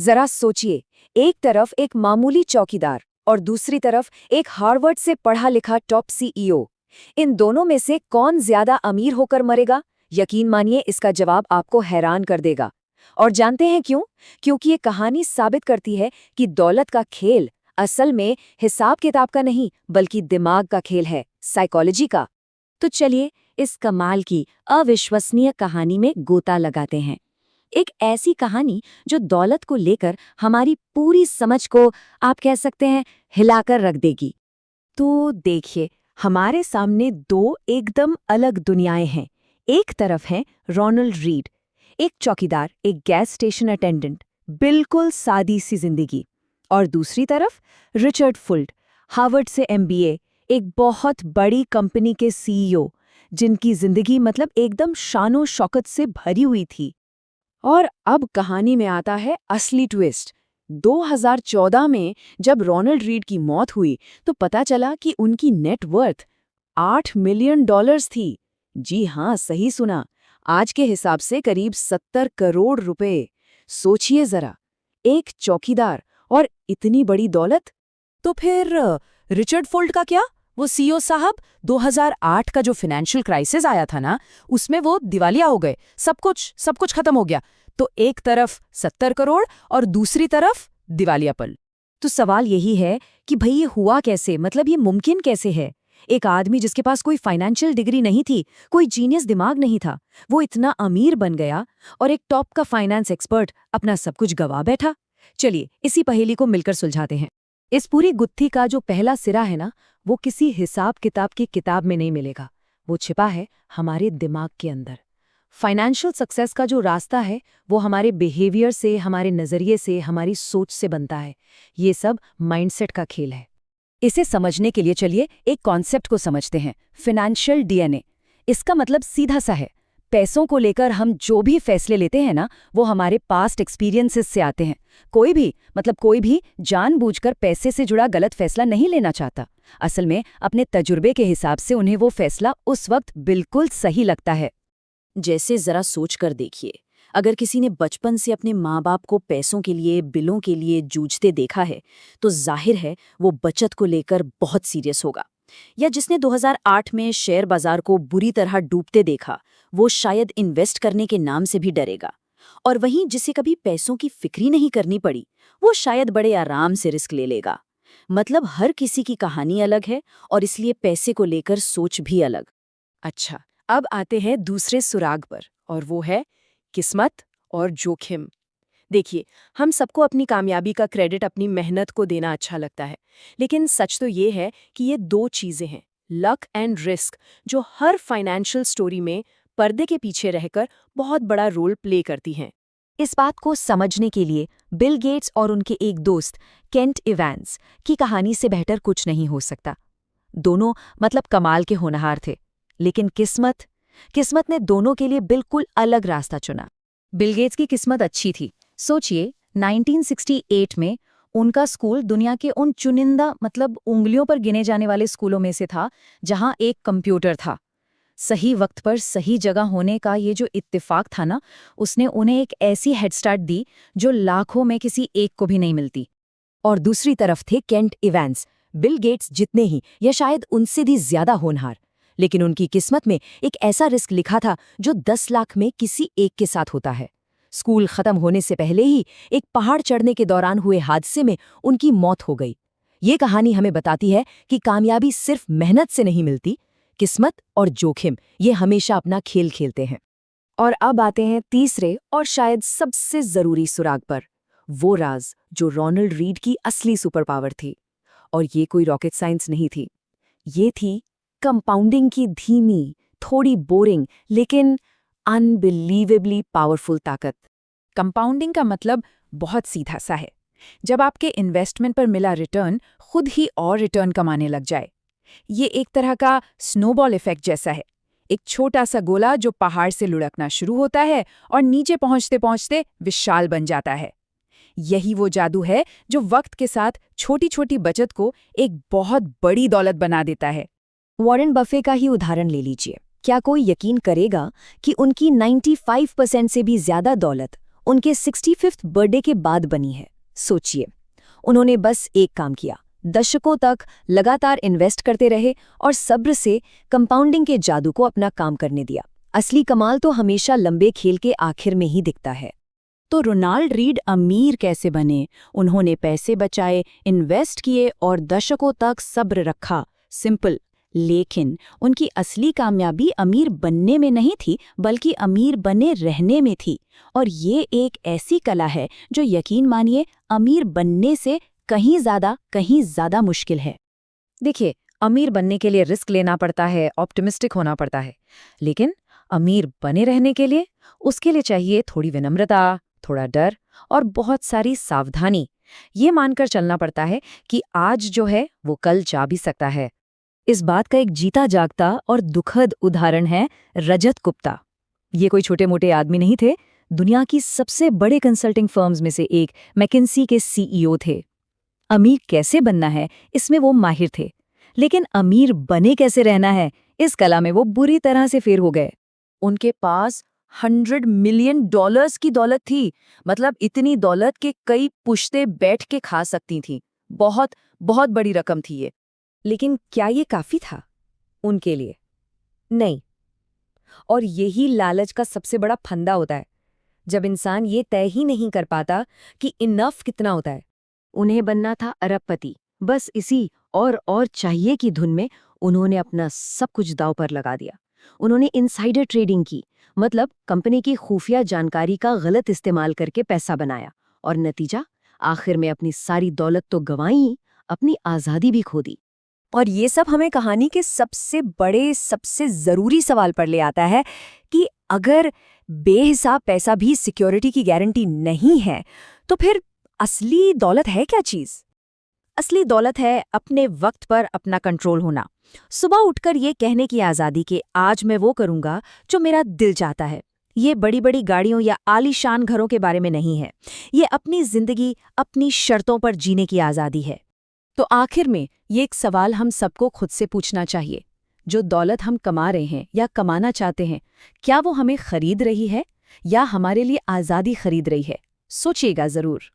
जरा सोचिए, एक तरफ एक मामूली चौकीदार और दूसरी तरफ एक हार्वर्ड से पढ़ा लिखा टॉप सीईओ। इन दोनों में से कौन ज्यादा अमीर होकर मरेगा? यकीन मानिए, इसका जवाब आपको हैरान कर देगा। और जानते हैं क्यों? क्योंकि ये कहानी साबित करती है कि दौलत का खेल असल में हिसाब किताब का नहीं, बल्कि दिमाग का खेल है, साइकोलॉजी का। तो चलिए इस कमाल की अविश्वसनीय कहानी में गोता लगाते हैं। एक ऐसी कहानी जो दौलत को लेकर हमारी पूरी समझ को, आप कह सकते हैं, हिलाकर रख देगी। तो देखिए, हमारे सामने दो एकदम अलग दुनियाएं हैं। एक तरफ है रोनाल्ड रीड, एक चौकीदार, एक गैस स्टेशन अटेंडेंट, बिल्कुल सादी सी जिंदगी। और दूसरी तरफ रिचर्ड फुल्ट, हार्वर्ड से एमबीए, एक बहुत बड़ी कंपनी के सीईओ, जिनकी जिंदगी मतलब एकदम शानो शौकत से भरी हुई थी। और अब कहानी में आता है असली ट्विस्ट। 2014 में जब रोनाल्ड रीड की मौत हुई तो पता चला कि उनकी नेट वर्थ $8 मिलियन थी। जी हाँ, सही सुना। आज के हिसाब से करीब 70 करोड़ रुपए। सोचिए जरा, एक चौकीदार और इतनी बड़ी दौलत। तो फिर रिचर्ड फोल्ट का क्या? वो सीईओ साहब, 2008 का जो फाइनेंशियल क्राइसिस आया था ना, उसमें वो दिवालिया हो गए। सब कुछ खत्म हो गया। तो एक तरफ 70 करोड़ और दूसरी तरफ दिवालियापन। तो सवाल यही है कि भाई ये हुआ कैसे? मतलब ये मुमकिन कैसे है? एक आदमी जिसके पास कोई फाइनेंशियल डिग्री नहीं थी, कोई जीनियस दिमाग नहीं था, वो इतना अमीर बन गया, और एक टॉप का फाइनेंस एक्सपर्ट अपना सब कुछ गवा बैठा। चलिए इसी पहेली को मिलकर सुलझाते हैं। इस पूरी गुत्थी का जो पहला सिरा है ना, वो किसी हिसाब किताब की किताब में नहीं मिलेगा। वो छिपा है हमारे दिमाग के अंदर। फाइनेंशियल सक्सेस का जो रास्ता है वो हमारे बिहेवियर से, हमारे नज़रिए से, हमारी सोच से बनता है। ये सब माइंडसेट का खेल है। इसे समझने के लिए चलिए एक कॉन्सेप्ट को समझते हैं, फाइनेंशियल डीएनए। इसका मतलब सीधा सा है, पैसों को लेकर हम जो भी फैसले लेते हैं ना, वो हमारे पास्ट एक्सपीरियंसेस से आते हैं। कोई भी जानबूझकर पैसे से जुड़ा गलत फैसला नहीं लेना चाहता। असल में अपने तजुर्बे के हिसाब से उन्हें वो फैसला उस वक्त बिल्कुल सही लगता है। जैसे जरा सोच कर देखिए, अगर किसी ने बचपन से अपने माँ बाप को पैसों के लिए, बिलों के लिए जूझते देखा है, तो जाहिर है वो बचत को लेकर बहुत सीरियस होगा। या जिसने 2008 में शेयर बाजार को बुरी तरह डूबते देखा, वो शायद इन्वेस्ट करने के नाम से भी डरेगा। और वहीं जिसे कभी पैसों की फिक्री नहीं करनी पड़ी, वो शायद बड़े आराम से रिस्क ले लेगा। मतलब हर किसी की कहानी अलग है, और इसलिए पैसे को लेकर सोच भी अलग। अच्छा, अब आते हैं दूसरे सुराग पर, और वो है किस्मत और जोखिम। देखिए, हम सबको अपनी कामयाबी का क्रेडिट अपनी मेहनत को देना अच्छा लगता है, लेकिन सच तो ये है कि ये दो चीज़ें हैं, लक एंड रिस्क, जो हर फाइनेंशियल स्टोरी में पर्दे के पीछे रहकर बहुत बड़ा रोल प्ले करती हैं। इस बात को समझने के लिए बिल गेट्स और उनके एक दोस्त केंट इवांस की कहानी से बेहतर कुछ नहीं हो सकता। दोनों मतलब कमाल के होनहार थे, लेकिन किस्मत ने दोनों के लिए बिल्कुल अलग रास्ता चुना। बिल गेट्स की किस्मत अच्छी थी। सोचिए, 1968 में उनका स्कूल दुनिया के उन चुनिंदा मतलब उंगलियों पर गिने जाने वाले स्कूलों में से था जहां एक कंप्यूटर था। सही वक्त पर सही जगह होने का ये जो इत्तेफाक था ना, उसने उन्हें एक ऐसी हेड स्टार्ट दी जो लाखों में किसी एक को भी नहीं मिलती। और दूसरी तरफ थे केंट इवांस, बिल गेट्स जितने ही या शायद उनसे भी ज्यादा होनहार, लेकिन उनकी किस्मत में एक ऐसा रिस्क लिखा था जो 10 लाख में किसी एक के साथ होता है। स्कूल खत्म होने से पहले ही एक पहाड़ चढ़ने के दौरान हुए हादसे में उनकी मौत हो गई। ये कहानी हमें बताती है कि कामयाबी सिर्फ मेहनत से नहीं मिलती, किस्मत और जोखिम ये हमेशा अपना खेल खेलते हैं। और अब आते हैं तीसरे और शायद सबसे जरूरी सुराग पर, वो राज जो रोनाल्ड रीड की असली सुपर पावर थी। और ये कोई रॉकेट साइंस नहीं थी, ये थी कंपाउंडिंग की धीमी, थोड़ी बोरिंग लेकिन अनबिलीवेबली पावरफुल ताकत। कंपाउंडिंग का मतलब बहुत सीधा सा है, जब आपके इन्वेस्टमेंट पर मिला रिटर्न खुद ही और रिटर्न कमाने लग जाए। ये एक तरह का स्नोबॉल इफेक्ट जैसा है, एक छोटा सा गोला जो पहाड़ से लुढ़कना शुरू होता है और नीचे पहुंचते पहुंचते विशाल बन जाता है। यही वो जादू है जो वक्त के साथ छोटी छोटी बचत को एक बहुत बड़ी दौलत बना देता है। वॉरेन बफे का ही उदाहरण ले लीजिए। क्या कोई यकीन करेगा कि उनकी 95% से भी ज्यादा दौलत उनके 65th बर्थडे के बाद बनी है। सोचिए, उन्होंने बस एक काम किया, दशकों तक लगातार इन्वेस्ट करते रहे और सब्र से कंपाउंडिंग के जादू को अपना काम करने दिया। असली कमाल तो हमेशा लंबे खेल के आखिर में ही दिखता है। तो रोनाल्ड रीड अमीर कैसे बने? उन्होंने पैसे बचाए, इन्वेस्ट किए और दशकों तक सब्र रखा। सिंपल। लेकिन उनकी असली कामयाबी अमीर बनने में नहीं थी, बल्कि अमीर बने रहने में थी। और ये एक ऐसी कला है जो यकीन मानिए अमीर बनने से कहीं ज़्यादा मुश्किल है। देखिए, अमीर बनने के लिए रिस्क लेना पड़ता है, ऑप्टिमिस्टिक होना पड़ता है, लेकिन अमीर बने रहने के लिए उसके लिए चाहिए थोड़ी विनम्रता, थोड़ा डर और बहुत सारी सावधानी। ये मानकर चलना पड़ता है कि आज जो है वो कल जा भी सकता है। इस बात का एक जीता जागता और दुखद उदाहरण है रजत गुप्ता। ये कोई छोटे मोटे आदमी नहीं थे, दुनिया की सबसे बड़े कंसल्टिंग फर्म्स में से एक मैकिन्सी के सीईओ थे। अमीर कैसे बनना है इसमें वो माहिर थे, लेकिन अमीर बने कैसे रहना है इस कला में वो बुरी तरह से फेल हो गए। उनके पास $100 मिलियन की दौलत थी। मतलब इतनी दौलत के कई पुश्ते बैठ के खा सकती थीं। बहुत बहुत बड़ी रकम थी ये। लेकिन क्या ये काफी था उनके लिए? नहीं। और यही लालच का सबसे बड़ा फंदा होता है, जब इंसान ये तय ही नहीं कर पाता कि इनफ कितना होता है। उन्हें बनना था अरबपति, बस इसी और चाहिए की धुन में उन्होंने अपना सब कुछ दांव पर लगा दिया। उन्होंने इनसाइडर ट्रेडिंग की, मतलब कंपनी की खुफिया जानकारी का गलत इस्तेमाल करके पैसा बनाया, और नतीजा आखिर में अपनी सारी दौलत तो गंवाई, अपनी आज़ादी भी खो दी। और ये सब हमें कहानी के सबसे बड़े, सबसे ज़रूरी सवाल पर ले आता है कि अगर बेहिसाब पैसा भी सिक्योरिटी की गारंटी नहीं है, तो फिर असली दौलत है क्या चीज़? असली दौलत है अपने वक्त पर अपना कंट्रोल होना। सुबह उठकर ये कहने की आज़ादी कि आज मैं वो करूँगा जो मेरा दिल चाहता है। ये बड़ी बड़ी गाड़ियों या आलीशान घरों के बारे में नहीं है। ये अपनी ज़िंदगी अपनी शर्तों पर जीने की आज़ादी है। तो आखिर में ये एक सवाल हम सबको खुद से पूछना चाहिए। जो दौलत हम कमा रहे हैं या कमाना चाहते हैं, क्या वो हमें खरीद रही है या हमारे लिए आज़ादी खरीद रही है? सोचिएगा ज़रूर।